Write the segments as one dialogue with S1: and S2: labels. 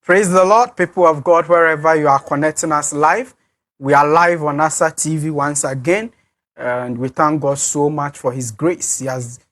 S1: Praise the Lord, people of God, wherever you are connecting us live. We are live on ASA TV once again, and we thank God so much for His grace.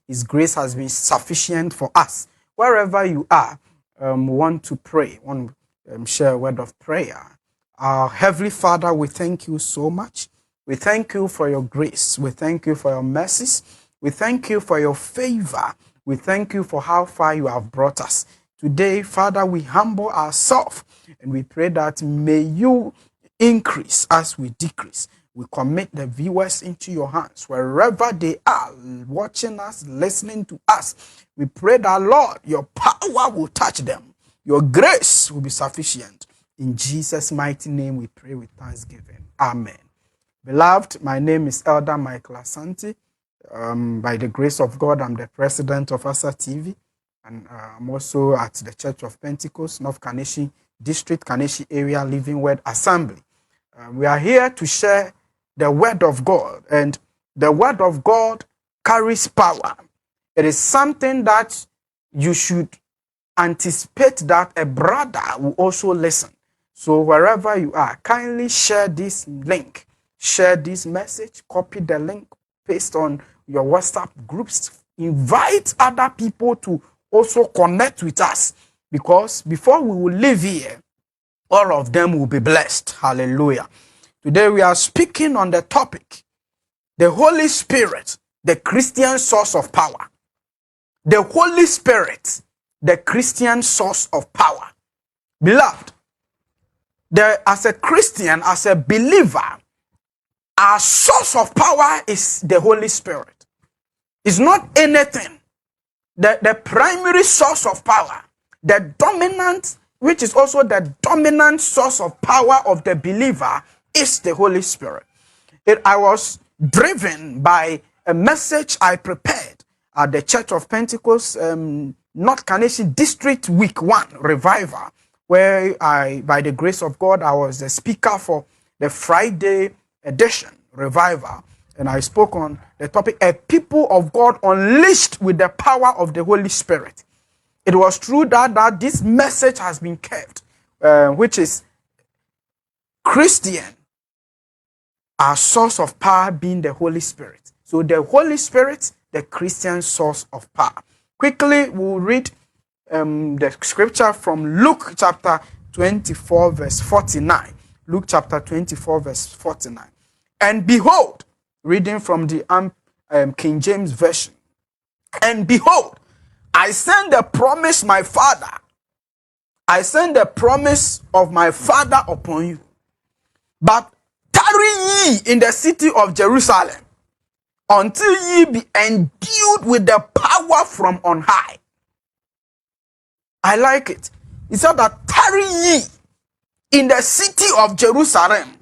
S1: His grace has been sufficient for us. Wherever you are, we want to pray, want to share a word of prayer. Our Heavenly Father, we thank you so much. We thank you for your grace. We thank you for your mercies. We thank you for your favor. We thank you for how far you have brought us. Today, Father, we humble ourselves and we pray that may you increase as we decrease. We commit the viewers into your hands, wherever they are, watching us, listening to us. We pray that, Lord, your power will touch them. Your grace will be sufficient. In Jesus' mighty name, we pray with thanksgiving. Amen. Beloved, my name is Elder Michael Asante. By the grace of God, I'm the president of ASA TV. And I'm also at the Church of Pentecost, North Kaneshi District, Kaneshi Area Living Word Assembly. We are here to share the Word of God, and the Word of God carries power. It is something that you should anticipate that a brother will also listen. So wherever you are, kindly share this link, share this message, copy the link, paste on your WhatsApp groups, invite other people to also connect with us, because before we will leave here, all of them will be blessed. Hallelujah. Today we are speaking on the topic, the Holy Spirit, the Christian source of power. The Holy Spirit, the Christian source of power. Beloved, as a Christian, as a believer, our source of power is the Holy Spirit. It's not anything. The primary source of power, the dominant, which is also the dominant source of power of the believer, is the Holy Spirit. I was driven by a message I prepared at the Church of Pentecost, North Kaneshi District Week 1 Revival, where by the grace of God, I was the speaker for the Friday edition revival. And I spoke on the topic, a people of God unleashed with the power of the Holy Spirit. It was true that this message has been kept, which is Christian, our source of power being the Holy Spirit. So the Holy Spirit, the Christian source of power. Quickly, we'll read the scripture from Luke chapter 24, verse 49. Luke chapter 24, verse 49. And behold, reading from the King James Version. And behold, I send the promise my Father. I send the promise of my Father upon you. But tarry ye in the city of Jerusalem until ye be endued with the power from on high. I like it. It said that tarry ye in the city of Jerusalem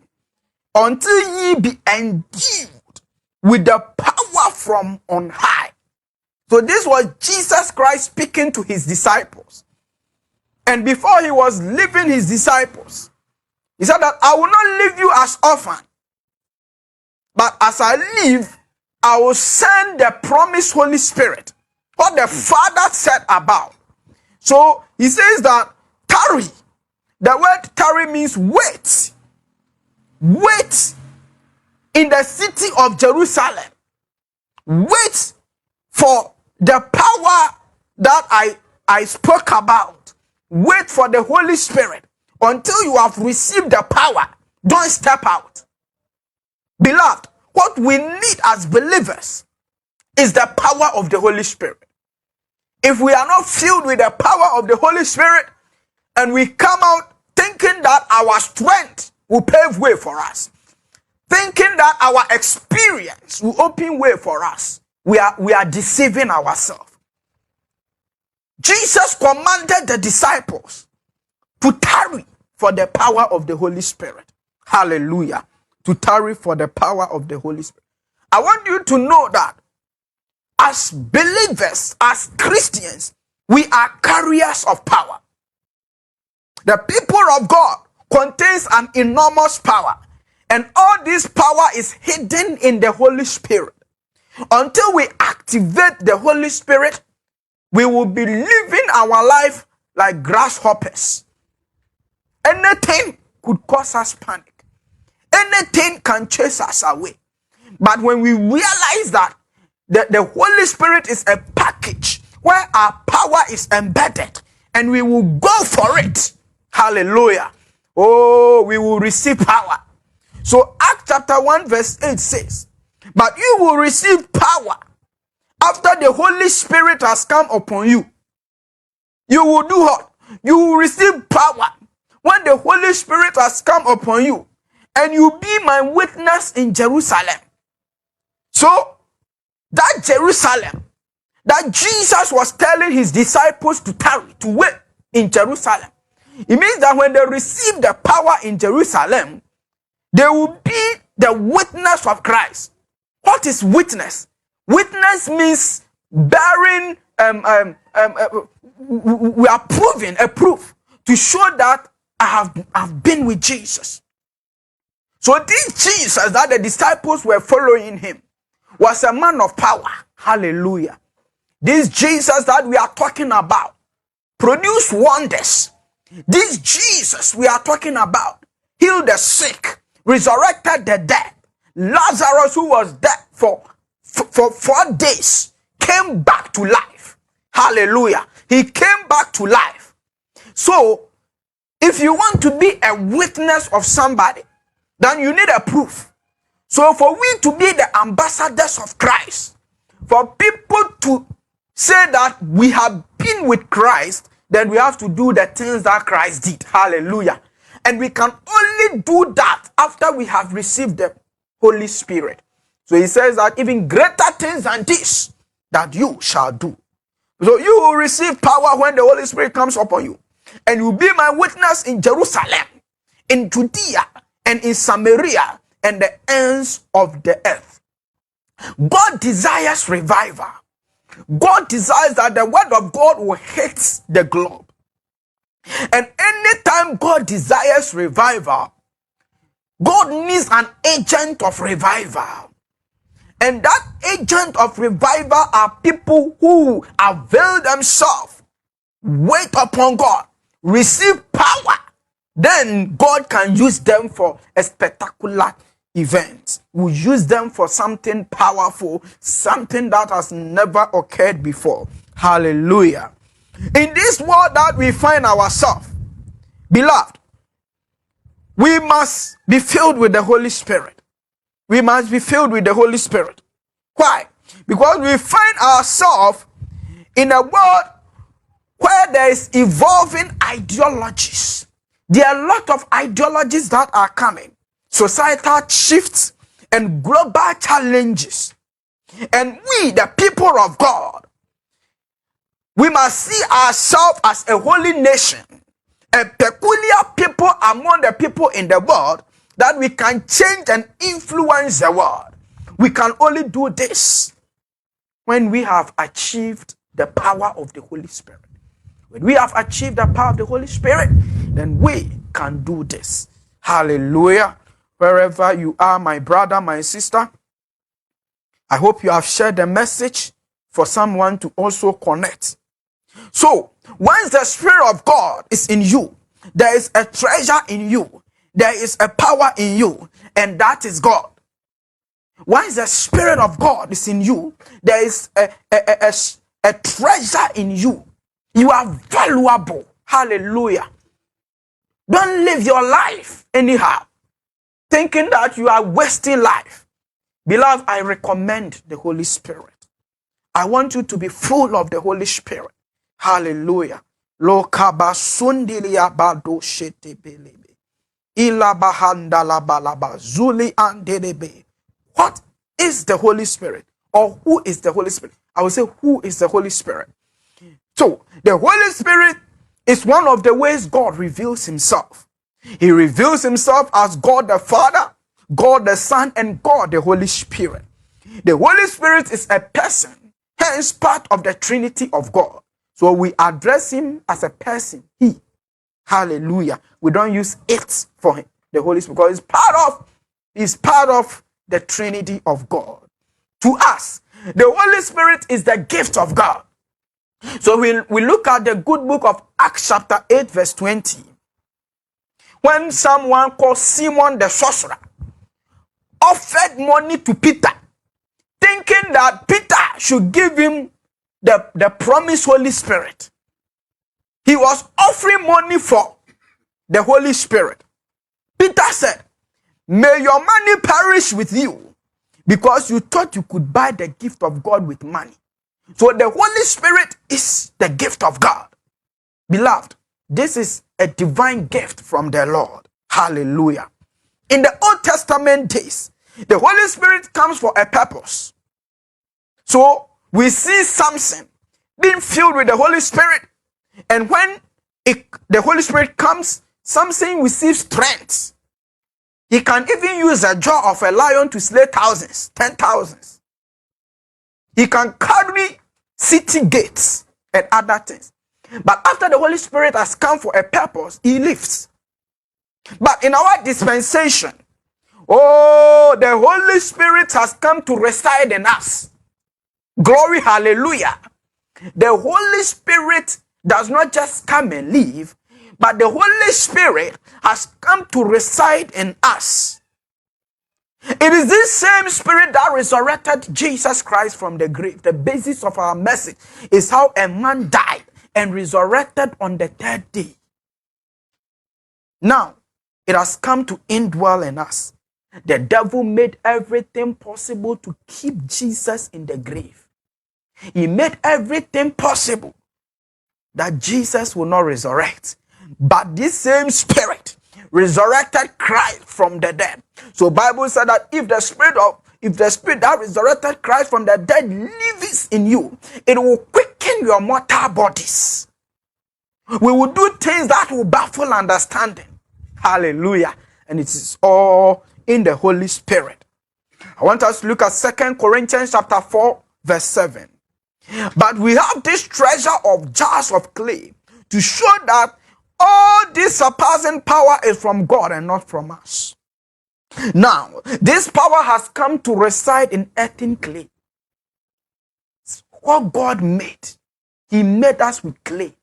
S1: until ye be endued with the power from on high. So this was Jesus Christ speaking to his disciples. And before he was leaving his disciples, he said that I will not leave you as orphans, but as I leave, I will send the promised Holy Spirit. What the Father said about. So he says that tarry. The word tarry means wait. Wait in the city of Jerusalem. Wait for the power that I spoke about. Wait for the Holy Spirit until you have received the power. Don't step out. Beloved, what we need as believers is the power of the Holy Spirit. If we are not filled with the power of the Holy Spirit and we come out thinking that our strength will pave way for us, thinking that our experience will open way for us, we are deceiving ourselves. Jesus commanded the disciples to tarry for the power of the Holy Spirit. Hallelujah. To tarry for the power of the Holy Spirit. I want you to know that as believers, as Christians, we are carriers of power. The people of God contains an enormous power. And all this power is hidden in the Holy Spirit. Until we activate the Holy Spirit, we will be living our life like grasshoppers. Anything could cause us panic. Anything can chase us away. But when we realize that the Holy Spirit is a package where our power is embedded, and we will go for it. Hallelujah. Oh, we will receive power. So Acts chapter 1 verse 8 says, but you will receive power after the Holy Spirit has come upon you. You will do what? You will receive power when the Holy Spirit has come upon you, and you be my witness in Jerusalem. So that Jerusalem that Jesus was telling his disciples to tarry, to wait in Jerusalem, it means that when they receive the power in Jerusalem, they will be the witness of Christ. What is witness? Witness means bearing, we are proving a proof to show that I've been with Jesus. So this Jesus that the disciples were following him was a man of power. Hallelujah. This Jesus that we are talking about produced wonders. This Jesus we are talking about healed the sick, resurrected the dead. Lazarus, who was dead for 4 days, came back to life. Hallelujah. He came back to life. So, if you want to be a witness of somebody, then you need a proof. So, for we to be the ambassadors of Christ, for people to say that we have been with Christ, then we have to do the things that Christ did. Hallelujah. And we can only do that after we have received the Holy Spirit. So he says that even greater things than this that you shall do. So you will receive power when the Holy Spirit comes upon you, and you will be my witness in Jerusalem, in Judea, and in Samaria, and the ends of the earth. God desires revival. God desires that the word of God will hit the globe. And anytime God desires revival, God needs an agent of revival. And that agent of revival are people who avail themselves, wait upon God, receive power. Then God can use them for a spectacular event. We use them for something powerful, something that has never occurred before. Hallelujah. In this world that we find ourselves, beloved, we must be filled with the Holy Spirit. We must be filled with the Holy Spirit. Why? Because we find ourselves in a world where there is evolving ideologies. There are a lot of ideologies that are coming. Societal shifts and global challenges. And we, the people of God, we must see ourselves as a holy nation, a peculiar people among the people in the world, that we can change and influence the world. We can only do this when we have achieved the power of the Holy Spirit. When we have achieved the power of the Holy Spirit, then we can do this. Hallelujah. Wherever you are, my brother, my sister, I hope you have shared the message for someone to also connect. So, once the Spirit of God is in you, there is a treasure in you. There is a power in you, and that is God. Once the Spirit of God is in you, there is a treasure in you. You are valuable. Hallelujah. Don't live your life anyhow, thinking that you are wasting life. Beloved, I recommend the Holy Spirit. I want you to be full of the Holy Spirit. Hallelujah. What is the Holy Spirit? Or who is the Holy Spirit? I will say, who is the Holy Spirit? So, the Holy Spirit is one of the ways God reveals himself. He reveals himself as God the Father, God the Son, and God the Holy Spirit. The Holy Spirit is a person, hence part of the Trinity of God. So we address him as a person, he. Hallelujah. We don't use it for him, the Holy Spirit, because it's part of the Trinity of God. To us, the Holy Spirit is the gift of God. So we look at the good book of Acts chapter 8 verse 20. when someone called Simon the sorcerer offered money to Peter, thinking that Peter should give him the promised Holy Spirit. He was offering money for the Holy Spirit. Peter said, "May your money perish with you, because you thought you could buy the gift of God with money." So the Holy Spirit is the gift of God. Beloved, this is a divine gift from the Lord. Hallelujah. In the Old Testament days, the Holy Spirit comes for a purpose. So we see Samson being filled with the Holy Spirit, and when the Holy Spirit comes, Samson receives strength. He can even use the jaw of a lion to slay thousands, 10,000s. He can carry city gates and other things. But after the Holy Spirit has come for a purpose, he leaves. But in our dispensation, the Holy Spirit has come to reside in us. Glory, hallelujah. The Holy Spirit does not just come and leave, but the Holy Spirit has come to reside in us. It is this same Spirit that resurrected Jesus Christ from the grave. The basis of our message is how a man died and resurrected on the third day. Now, it has come to indwell in us. The devil made everything possible to keep Jesus in the grave. He made everything possible that Jesus will not resurrect. But this same Spirit resurrected Christ from the dead. So Bible said that if the spirit that resurrected Christ from the dead lives in you, it will quicken your mortal bodies. We will do things that will baffle understanding. Hallelujah. And it is all in the Holy Spirit. I want us to look at 2 Corinthians chapter 4, verse 7. But we have this treasure of jars of clay to show that all this surpassing power is from God and not from us. Now, this power has come to reside in earthen clay. What God made, He made us with clay.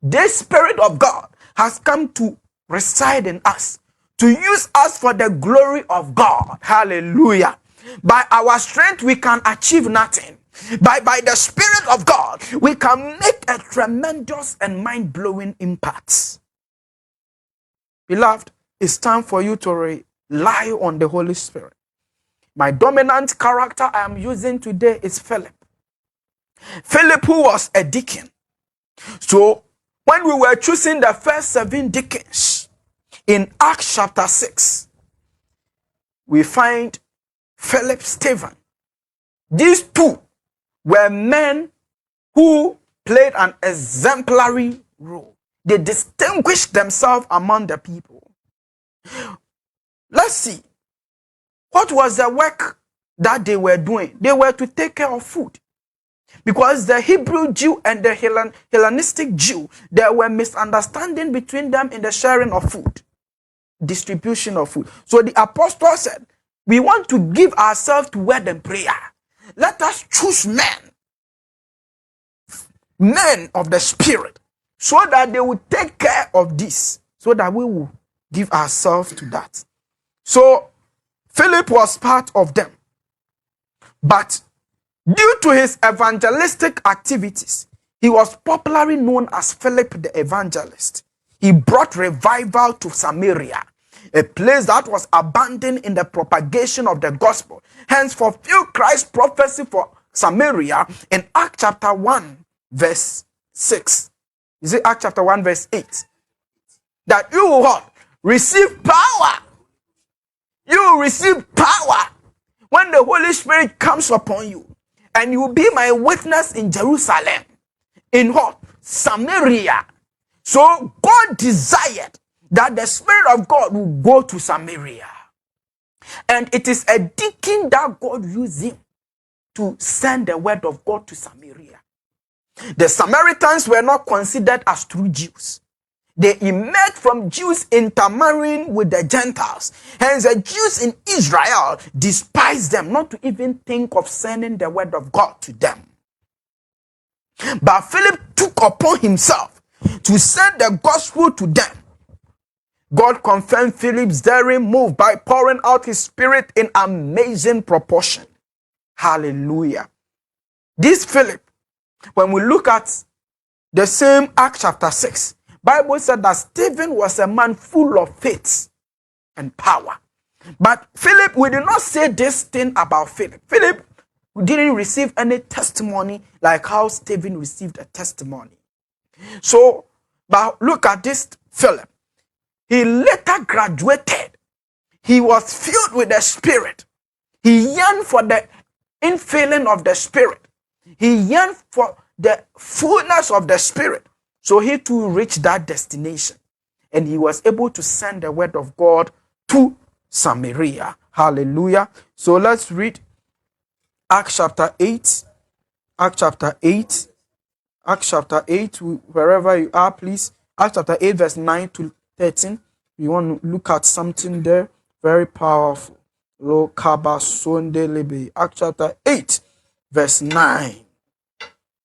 S1: This Spirit of God has come to reside in us, to use us for the glory of God. Hallelujah. By our strength, we can achieve nothing. By the Spirit of God, we can make a tremendous and mind-blowing impact. Beloved, it's time for you to rely on the Holy Spirit. My dominant character I am using today is Philip. Philip, who was a deacon. So, when we were choosing the first 7 deacons in Acts chapter 6, we find Philip, Stephen. These two were men who played an exemplary role. They distinguished themselves among the people. Let's see. What was the work that they were doing? They were to take care of food. Because the Hebrew Jew and the Hellenistic Jew, there were misunderstanding between them in the sharing of food, distribution of food. So the apostle said, we want to give ourselves to word and prayer. Let us choose men of the Spirit, so that they will take care of this, so that we will give ourselves to that. So Philip was part of them. But due to his evangelistic activities, he was popularly known as Philip the Evangelist. He brought revival to Samaria, a place that was abandoned in the propagation of the gospel. Hence, fulfill Christ's prophecy for Samaria in Acts chapter 1, verse 6. Is it Acts chapter 1, verse 8? That you will what? Receive power. You will receive power when the Holy Spirit comes upon you. And you will be my witness in Jerusalem. In what? Samaria. So God desired that the Spirit of God will go to Samaria. And it is a deacon that God used him to send the word of God to Samaria. The Samaritans were not considered as true Jews. They emerged from Jews intermarrying with the Gentiles. Hence, the Jews in Israel despised them, not to even think of sending the word of God to them. But Philip took upon himself to send the gospel to them God confirmed Philip's daring move by pouring out his spirit in amazing proportion. Hallelujah. This Philip, when we look at the same Acts chapter 6, Bible said that Stephen was a man full of faith and power. But Philip, we did not say this thing about Philip. Philip didn't receive any testimony like how Stephen received a testimony. So, but look at this Philip. He later graduated. He was filled with the Spirit. He yearned for the infilling of the Spirit. He yearned for the fullness of the Spirit. So he too reached that destination. And he was able to send the word of God to Samaria. Hallelujah. So let's read Acts chapter 8. Acts chapter 8. Acts chapter 8, wherever you are, please. Acts chapter 8, verse 9 to 13. We want to look at something there very powerful. Acts chapter 8, verse 9.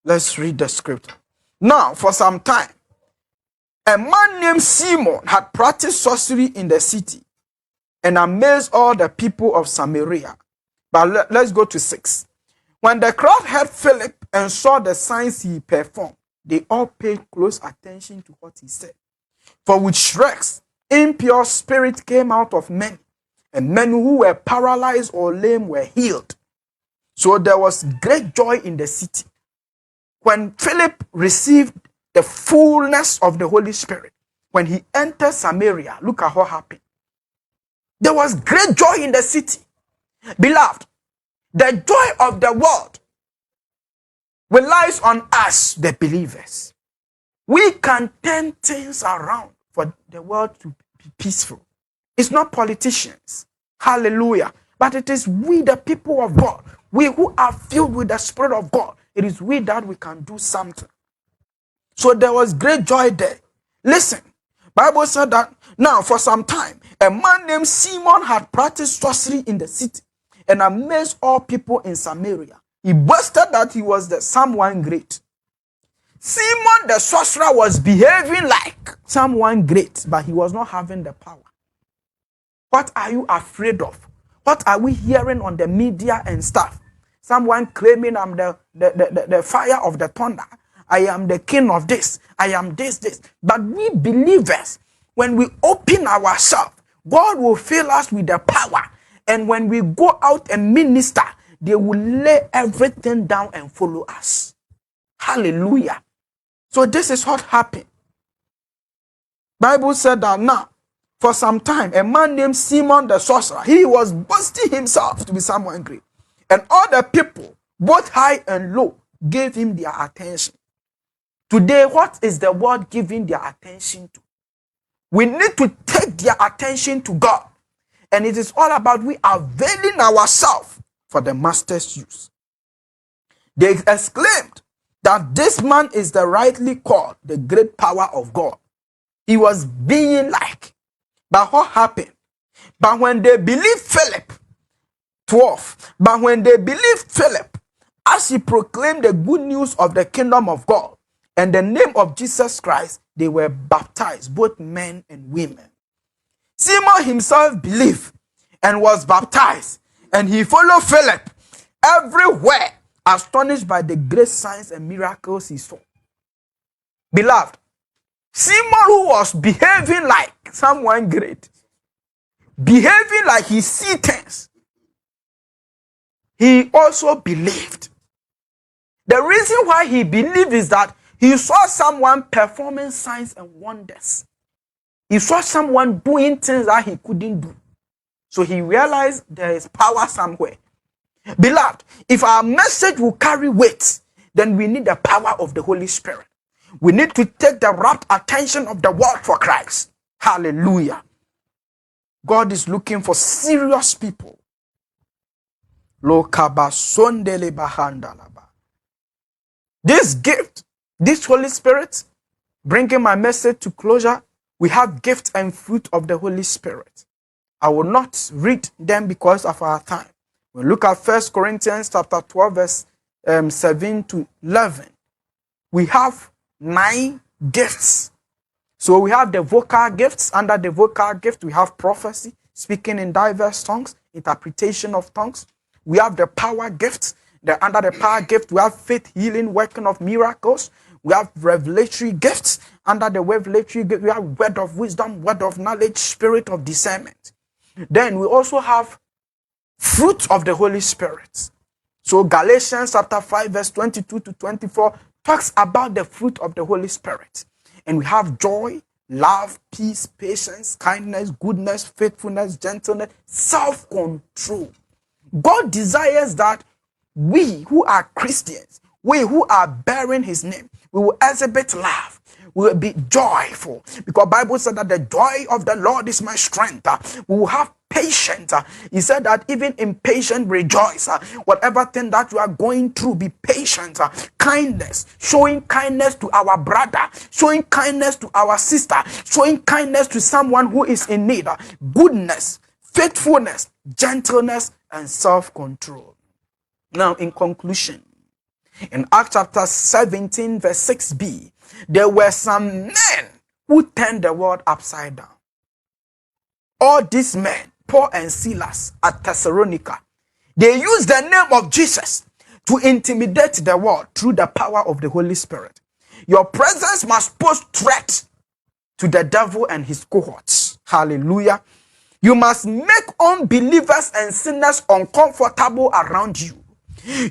S1: Let's read the script. Now, for some time, a man named Simon had practiced sorcery in the city and amazed all the people of Samaria. But let's go to 6. When the crowd heard Philip and saw the signs he performed, they all paid close attention to what he said. For with shrieks, impure spirits came out of many, and men who were paralyzed or lame were healed. So there was great joy in the city. When Philip received the fullness of the Holy Spirit, when he entered Samaria, look at what happened. There was great joy in the city. Beloved, the joy of the world relies on us, the believers. We can turn things around for the world to be peaceful. It's not politicians. Hallelujah. But it is we, the people of God. We who are filled with the Spirit of God. It is we that we can do something. So there was great joy there. Listen, Bible said that now for some time, a man named Simon had practiced sorcery in the city and amazed all people in Samaria. He boasted that he was the someone great. Simon the sorcerer was behaving like someone great, but he was not having the power. What are you afraid of? What are we hearing on the media and stuff? Someone claiming I'm the fire of the thunder. I am the king of this. I am this. But we believers, when we open ourselves, God will fill us with the power. And when we go out and minister, they will lay everything down and follow us. Hallelujah. So this is what happened. Bible said that now, for some time, a man named Simon the sorcerer, he was boasting himself to be someone great. And all the people, both high and low, gave him their attention. Today, what is the world giving their attention to? We need to take their attention to God. And it is all about we availing ourselves for the master's use. They exclaimed that this man is the rightly called the great power of God. He was being like. But what happened? But when they believed Philip, 12, but when they believed Philip, as he proclaimed the good news of the kingdom of God and the name of Jesus Christ, they were baptized, both men and women. Simon himself believed and was baptized, and he followed Philip everywhere, astonished by the great signs and miracles he saw. Beloved, Simon, who was behaving like someone great, behaving like he sees things, he also believed. The reason why he believed is that he saw someone performing signs and wonders. He saw someone doing things that he couldn't do. So he realized there is power somewhere. Beloved, if our message will carry weight, then we need the power of the Holy Spirit. We need to take the rapt attention of the world for Christ. Hallelujah. God is looking for serious people. This gift, this Holy Spirit, bringing my message to closure, we have gift and fruit of the Holy Spirit. I will not read them because of our time. We look at 1 Corinthians chapter 12, verse 7 to 11. We have 9 gifts. So we have the vocal gifts. Under the vocal gift, we have prophecy, speaking in diverse tongues, interpretation of tongues. We have the power gifts. Under the power gift, we have faith, healing, working of miracles. We have revelatory gifts. Under the revelatory gift, we have word of wisdom, word of knowledge, spirit of discernment. Then we also have fruit of the Holy Spirit. So Galatians chapter 5 verse 22 to 24 talks about the fruit of the Holy Spirit. And we have joy, love, peace, patience, kindness, goodness, faithfulness, gentleness, self-control. God desires that we who are Christians, we who are bearing his name, we will exhibit love. We will be joyful. Because the Bible said that the joy of the Lord is my strength. We will have patience. He said that even in patience rejoice. Whatever thing that you are going through, be patient. Kindness, showing kindness to our brother, showing kindness to our sister, showing kindness to someone who is in need. Goodness, faithfulness, gentleness, and self-control. Now, in conclusion, in Acts chapter 17 verse 6b, there were some men who turned the world upside down. All these men, Paul and Silas at Thessalonica, they used the name of Jesus to intimidate the world through the power of the Holy Spirit. Your presence must pose threat to the devil and his cohorts. Hallelujah. You must make unbelievers and sinners uncomfortable around you.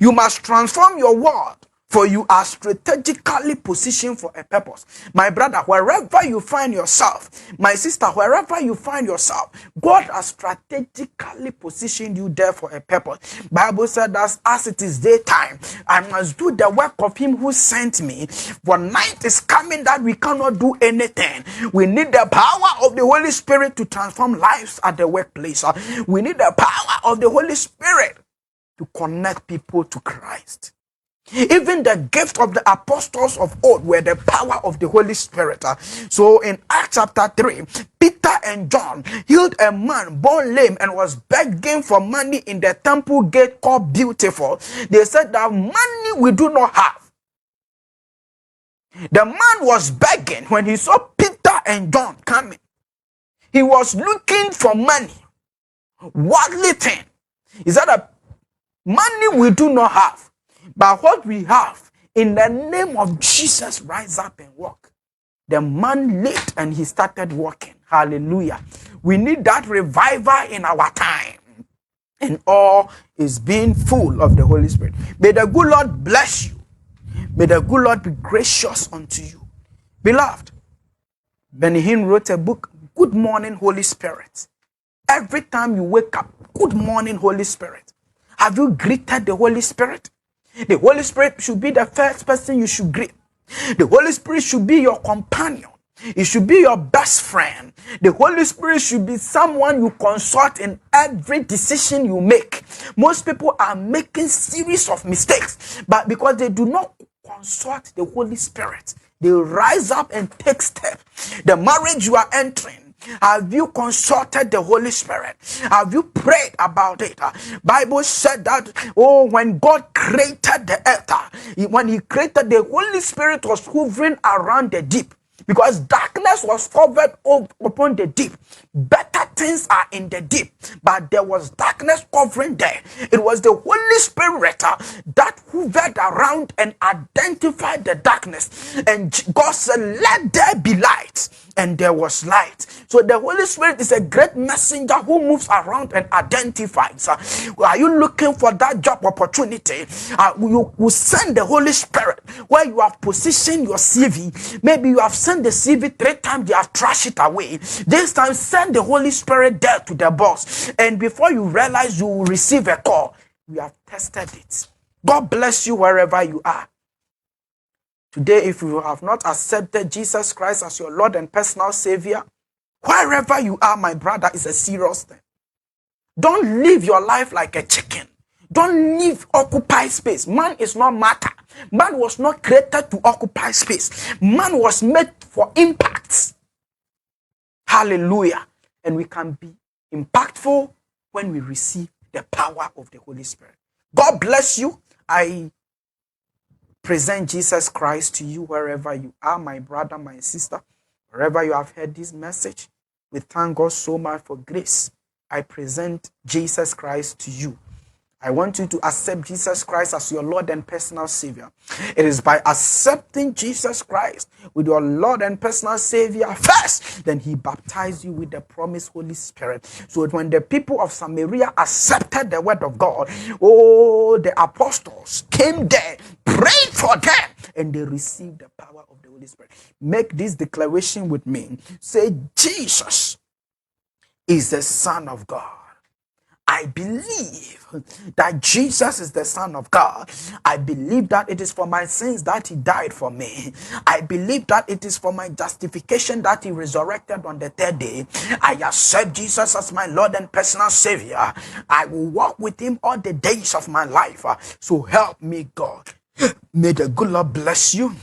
S1: You must transform your world, for you are strategically positioned for a purpose. My brother, wherever you find yourself, my sister, wherever you find yourself, God has strategically positioned you there for a purpose. Bible said that as it is daytime, I must do the work of him who sent me. For night is coming that we cannot do anything. We need the power of the Holy Spirit to transform lives at the workplace. We need the power of the Holy Spirit to connect people to Christ. Even the gift of the apostles of old were the power of the Holy Spirit. So in Acts chapter 3, Peter and John healed a man born lame and was begging for money in the temple gate called Beautiful. They said that money we do not have. The man was begging when he saw Peter and John coming. He was looking for money. Worldly thing. He said that money we do not have, but what we have, in the name of Jesus, rise up and walk. The man lit and he started walking. Hallelujah. We need that revival in our time. And all is being full of the Holy Spirit. May the good Lord bless you. May the good Lord be gracious unto you. Beloved, Benny Hinn wrote a book, Good Morning, Holy Spirit. Every time you wake up, good morning, Holy Spirit. Have you greeted the Holy Spirit? The Holy Spirit should be the first person you should greet. The Holy Spirit should be your companion. It should be your best friend. The Holy Spirit should be someone you consult in every decision you make. Most people are making series of mistakes, but because they do not consult the Holy Spirit, they rise up and take steps. The marriage you are entering, have you consulted the Holy Spirit? Have you prayed about it? Bible said that, when God created the earth, when he created, the Holy Spirit was hovering around the deep. Because darkness was covered upon the deep. Better things are in the deep, but there was darkness covering there. It was the Holy Spirit that hovered around and identified the darkness. And God said, let there be light. And there was light. So the Holy Spirit is a great messenger who moves around and identifies. Are you looking for that job opportunity? You will send the Holy Spirit where you have positioned your CV. Maybe you have sent the CV 3 times, they have trashed it away. This time, send the Holy Spirit there to the boss. And before you realize, you will receive a call. We have tested it. God bless you wherever you are. Today, if you have not accepted Jesus Christ as your Lord and personal Savior, wherever you are, my brother, is a serious thing. Don't live your life like a chicken. Don't live occupy space. Man is not matter. Man was not created to occupy space. Man was made for impact. Hallelujah. And we can be impactful when we receive the power of the Holy Spirit. God bless you. I present Jesus Christ to you wherever you are, my brother, my sister. Wherever you have heard this message, we thank God so much for grace. I present Jesus Christ to you. I want you to accept Jesus Christ as your Lord and personal Savior. It is by accepting Jesus Christ with your Lord and personal Savior first, then He baptized you with the promised Holy Spirit. So when the people of Samaria accepted the word of God, the apostles came there, prayed for them, and they received the power of the Holy Spirit. Make this declaration with me. Say, Jesus is the Son of God. I believe that Jesus is the Son of God. I believe that it is for my sins that He died for me. I believe that it is for my justification that He resurrected on the third day. I accept Jesus as my Lord and personal Savior. I will walk with Him all the days of my life. So help me, God. May the good Lord bless you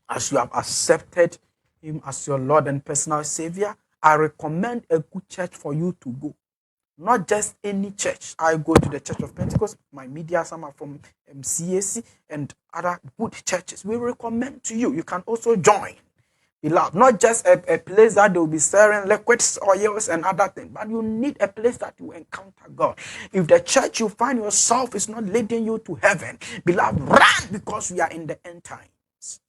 S1: as you have accepted Him as your Lord and personal Savior. I recommend a good church for you to go. Not just any church. I go to the Church of Pentecost. My media, some are from CAC and other good churches. We recommend to you. You can also join. Beloved, not just a place that they will be selling liquids, oils, and other things, but you need a place that you encounter God. If the church you find yourself is not leading you to heaven, beloved, run, because we are in the end times.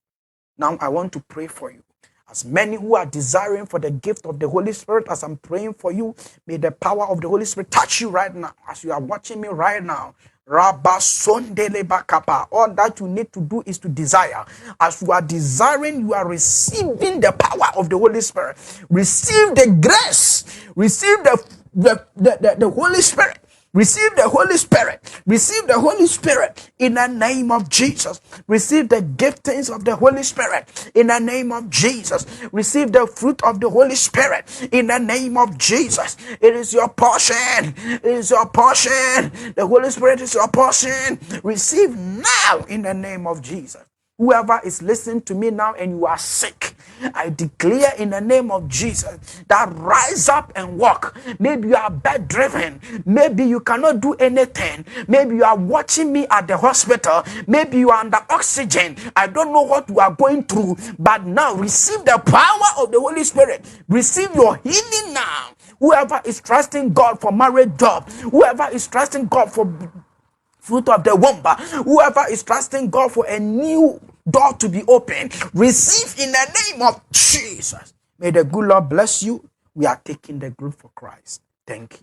S1: Now I want to pray for you. As many who are desiring for the gift of the Holy Spirit, as I'm praying for you, may the power of the Holy Spirit touch you right now, as you are watching me right now. All that you need to do is to desire. As you are desiring, you are receiving the power of the Holy Spirit. Receive the grace. Receive the Holy Spirit. Receive the Holy Spirit. Receive the Holy Spirit in the name of Jesus. Receive the giftings of the Holy Spirit in the name of Jesus. Receive the fruit of the Holy Spirit in the name of Jesus. It is your portion. It is your portion. The Holy Spirit is your portion. Receive now in the name of Jesus. Whoever is listening to me now and you are sick, I declare in the name of Jesus that rise up and walk. Maybe you are bedridden. Maybe you cannot do anything. Maybe you are watching me at the hospital. Maybe you are under oxygen. I don't know what you are going through, but now receive the power of the Holy Spirit. Receive your healing now. Whoever is trusting God for marriage job, whoever is trusting God for fruit of the womb, whoever is trusting God for a new door to be opened, receive in the name of Jesus. May the good Lord bless you. We are taking the group for Christ. Thank you.